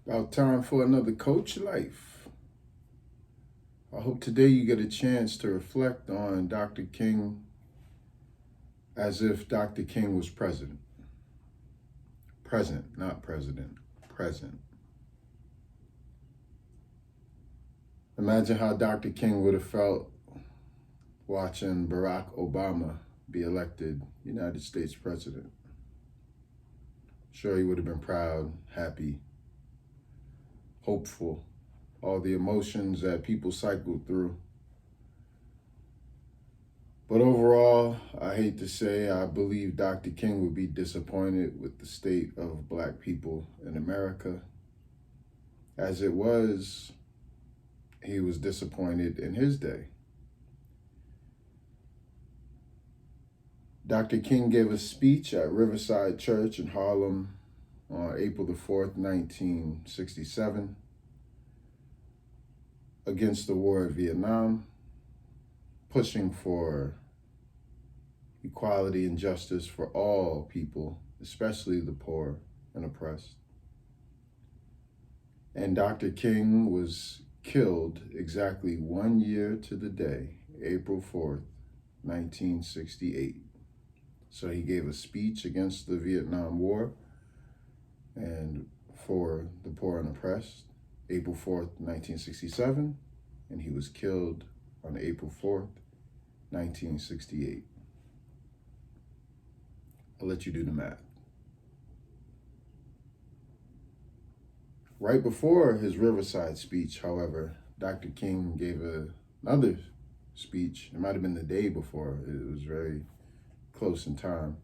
About time for another Coach Life. I hope today you get a chance to reflect on Dr. King as if Dr. King was president. Present, not president. Present. Imagine how Dr. King would have felt watching Barack Obama be elected United States president. Sure, he would have been proud, happy, hopeful, all the emotions that people cycle through. But overall, I hate to say, I believe Dr. King would be disappointed with the state of Black people in America. As it was, he was disappointed in his day. Dr. King gave a speech at Riverside Church in Harlem on April the 4th, 1967, against the war in Vietnam, pushing for equality and justice for all people, especially the poor and oppressed. And Dr. King was killed exactly 1 year to the day, April 4th, 1968. So he gave a speech against the Vietnam War and for the poor and oppressed, April 4th, 1967, and he was killed on April 4th, 1968. I'll let you do the math. Right before his Riverside speech, however, Dr. King gave another speech. It might have been the day before. It was very close in time,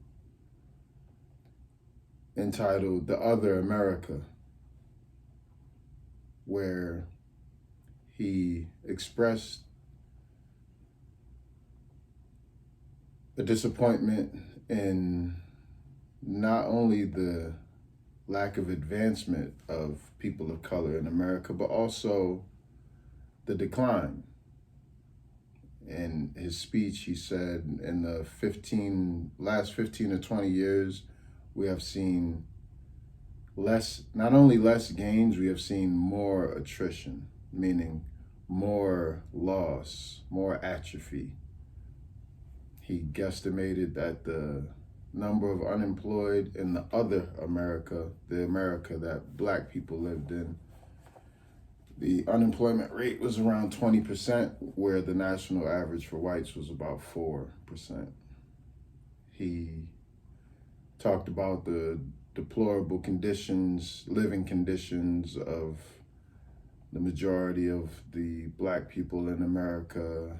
entitled The Other America, where he expressed a disappointment in not only the lack of advancement of people of color in America, but also the decline. In his speech, he said, in the last 15 to 20 years, we have seen not only less gains, we have seen more attrition, meaning more loss, more atrophy. He guesstimated that the number of unemployed in the other America, the America that Black people lived in, the unemployment rate was around 20%, where the national average for whites was about 4%. He talked about the deplorable living conditions of the majority of the Black people in America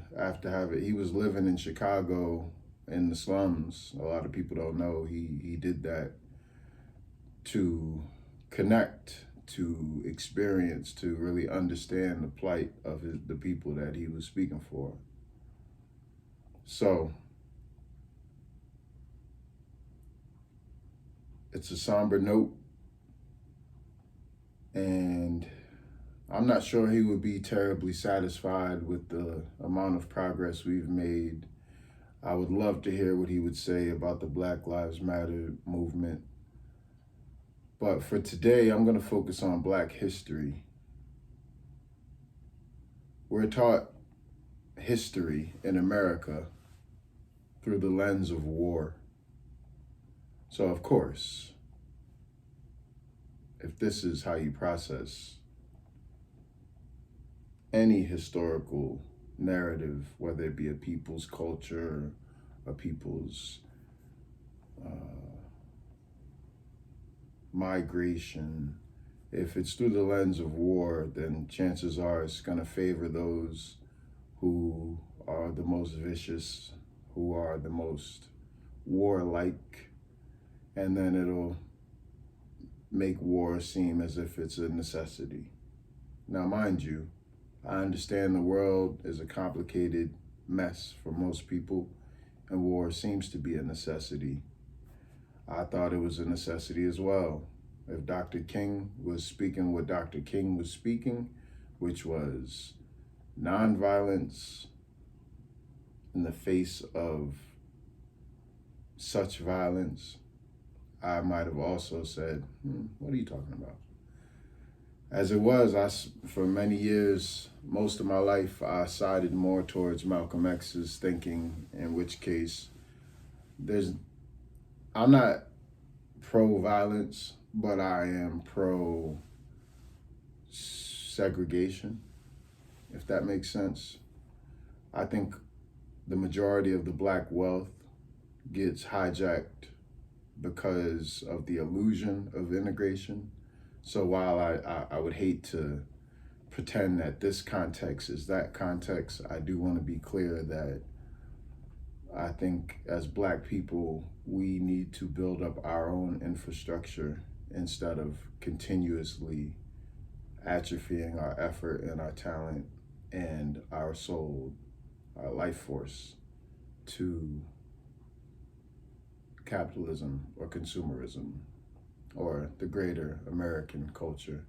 he was living in Chicago in the slums. A lot of people don't know he did that to connect, to experience, to really understand the plight of the people that he was speaking for. So it's a somber note, and I'm not sure he would be terribly satisfied with the amount of progress we've made. I would love to hear what he would say about the Black Lives Matter movement. But for today, I'm going to focus on Black history. We're taught history in America through the lens of war. So, of course, if this is how you process any historical narrative, whether it be a people's culture, a people's migration, if it's through the lens of war, then chances are it's going to favor those who are the most vicious, who are the most warlike, and then it'll make war seem as if it's a necessity. Now, mind you, I understand the world is a complicated mess for most people, and war seems to be a necessity. I thought it was a necessity as well. If Dr. King was speaking what Dr. King was speaking, which was nonviolence in the face of such violence, I might have also said, what are you talking about? As it was, for many years, most of my life, I sided more towards Malcolm X's thinking, in which case, there's I'm not pro violence, but I am pro segregation, if that makes sense. I think the majority of the black wealth gets hijacked because of the illusion of integration. So while I would hate to pretend that this context is that context, I do want to be clear that I think as black people, we need to build up our own infrastructure instead of continuously atrophying our effort and our talent and our soul, our life force to capitalism or consumerism or the greater American culture.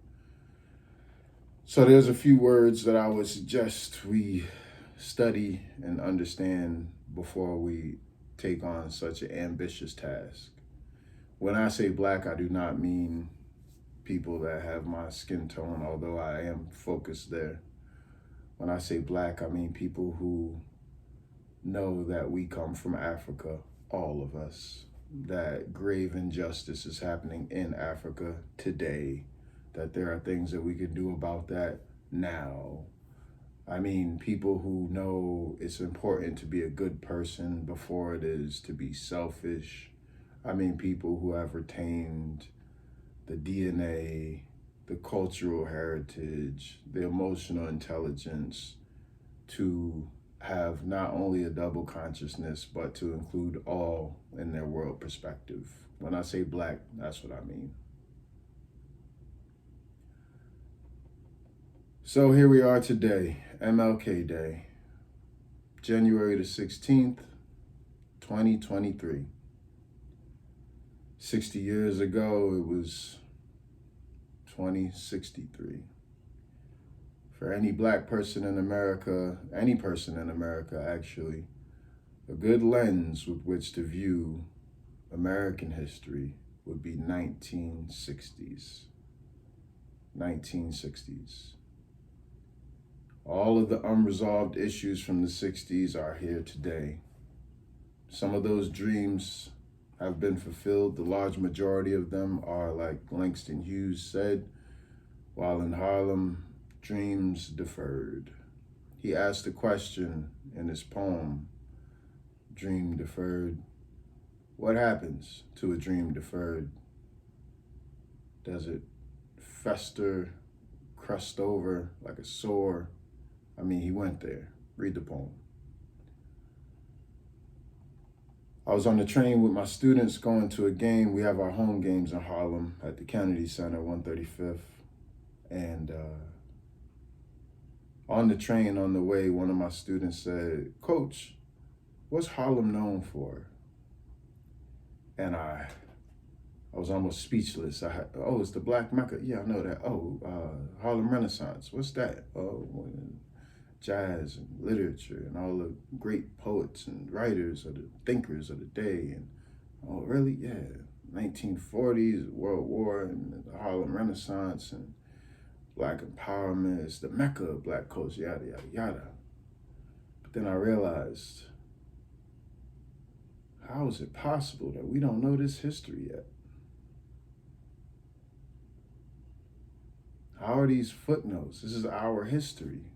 So there's a few words that I would suggest we study and understand before we take on such an ambitious task. When I say black, I do not mean people that have my skin tone, although I am focused there. When I say black, I mean people who know that we come from Africa, all of us, that grave injustice is happening in Africa today, that there are things that we can do about that now. I mean, people who know it's important to be a good person before it is to be selfish. I mean, people who have retained the DNA, the cultural heritage, the emotional intelligence to have not only a double consciousness, but to include all in their world perspective. When I say black, that's what I mean. So here we are today, MLK Day, January the 16th, 2023. 60 years ago, it was 2063. For any black person in America, any person in America actually, a good lens with which to view American history would be 1960s. 1960s. All of the unresolved issues from the 60s are here today. Some of those dreams have been fulfilled. The large majority of them are, like Langston Hughes said, while in Harlem, dreams deferred. He asked a question in his poem, Dream Deferred. What happens to a dream deferred? Does it fester, crust over like a sore? I mean, he went there. Read the poem. I was on the train with my students going to a game. We have our home games in Harlem at the Kennedy Center, 135th. And on the train on the way, one of my students said, "Coach, what's Harlem known for?" And I was almost speechless. Oh, it's the Black Mecca. Yeah, I know that. Oh, Harlem Renaissance. What's that? Oh, jazz and literature and all the great poets and writers or the thinkers of the day. And oh, really? Yeah. 1940s, World War and the Harlem Renaissance and Black empowerment. It's the Mecca of Black culture, yada, yada, yada. But then I realized, how is it possible that we don't know this history yet? How are these footnotes? This is our history.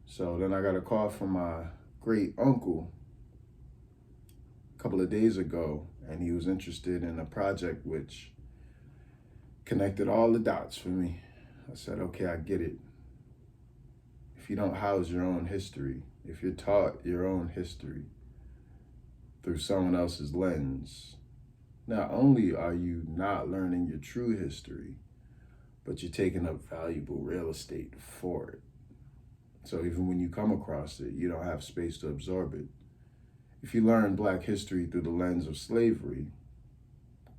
So then I got a call from my great uncle a couple of days ago, and he was interested in a project which connected all the dots for me. I said, okay, I get it. If you don't house your own history, if you're taught your own history through someone else's lens, not only are you not learning your true history, but you're taking up valuable real estate for it. So even when you come across it, you don't have space to absorb it. If you learn Black history through the lens of slavery,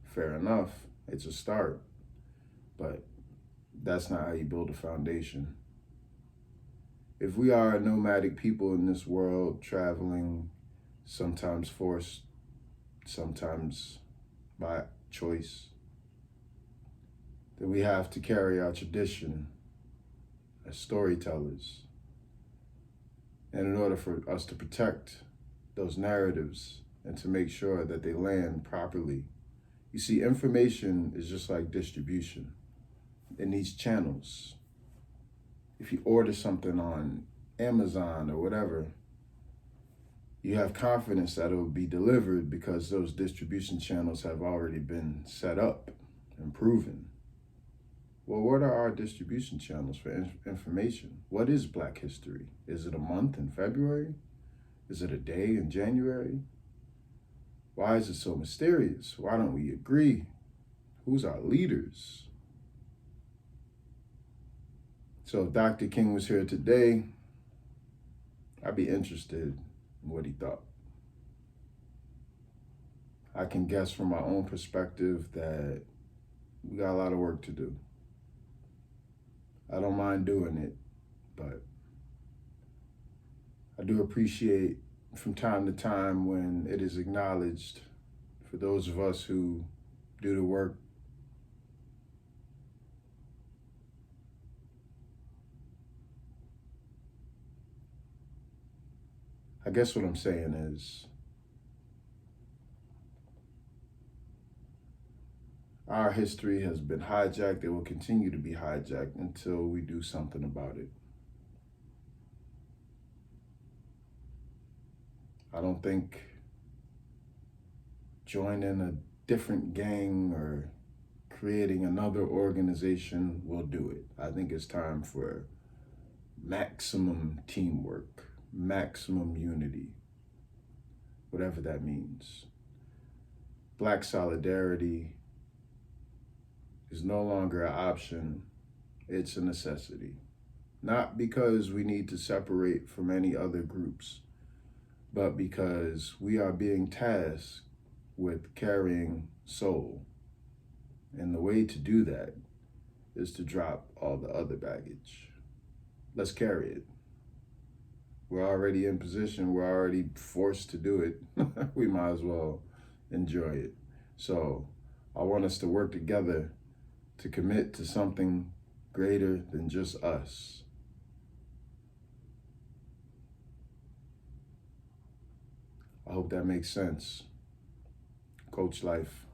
fair enough, it's a start. But that's not how you build a foundation. If we are a nomadic people in this world, traveling, sometimes forced, sometimes by choice, that we have to carry our tradition as storytellers. And in order for us to protect those narratives and to make sure that they land properly, you see, information is just like distribution. It needs channels. If you order something on Amazon or whatever, you have confidence that it will be delivered because those distribution channels have already been set up and proven. Well, what are our distribution channels for information? What is Black history? Is it a month in February? Is it a day in January? Why is it so mysterious? Why don't we agree? Who's our leaders? So if Dr. King was here today, I'd be interested in what he thought. I can guess from my own perspective that we got a lot of work to do. I don't mind doing it, but I do appreciate from time to time when it is acknowledged for those of us who do the work. I guess what I'm saying is our history has been hijacked. It will continue to be hijacked until we do something about it. I don't think joining a different gang or creating another organization will do it. I think it's time for maximum teamwork, maximum unity, whatever that means. Black solidarity is no longer an option, it's a necessity. Not because we need to separate from any other groups, but because we are being tasked with carrying soul. And the way to do that is to drop all the other baggage. Let's carry it. We're already in position, we're already forced to do it. We might as well enjoy it. So I want us to work together to commit to something greater than just us. I hope that makes sense. Coach Life.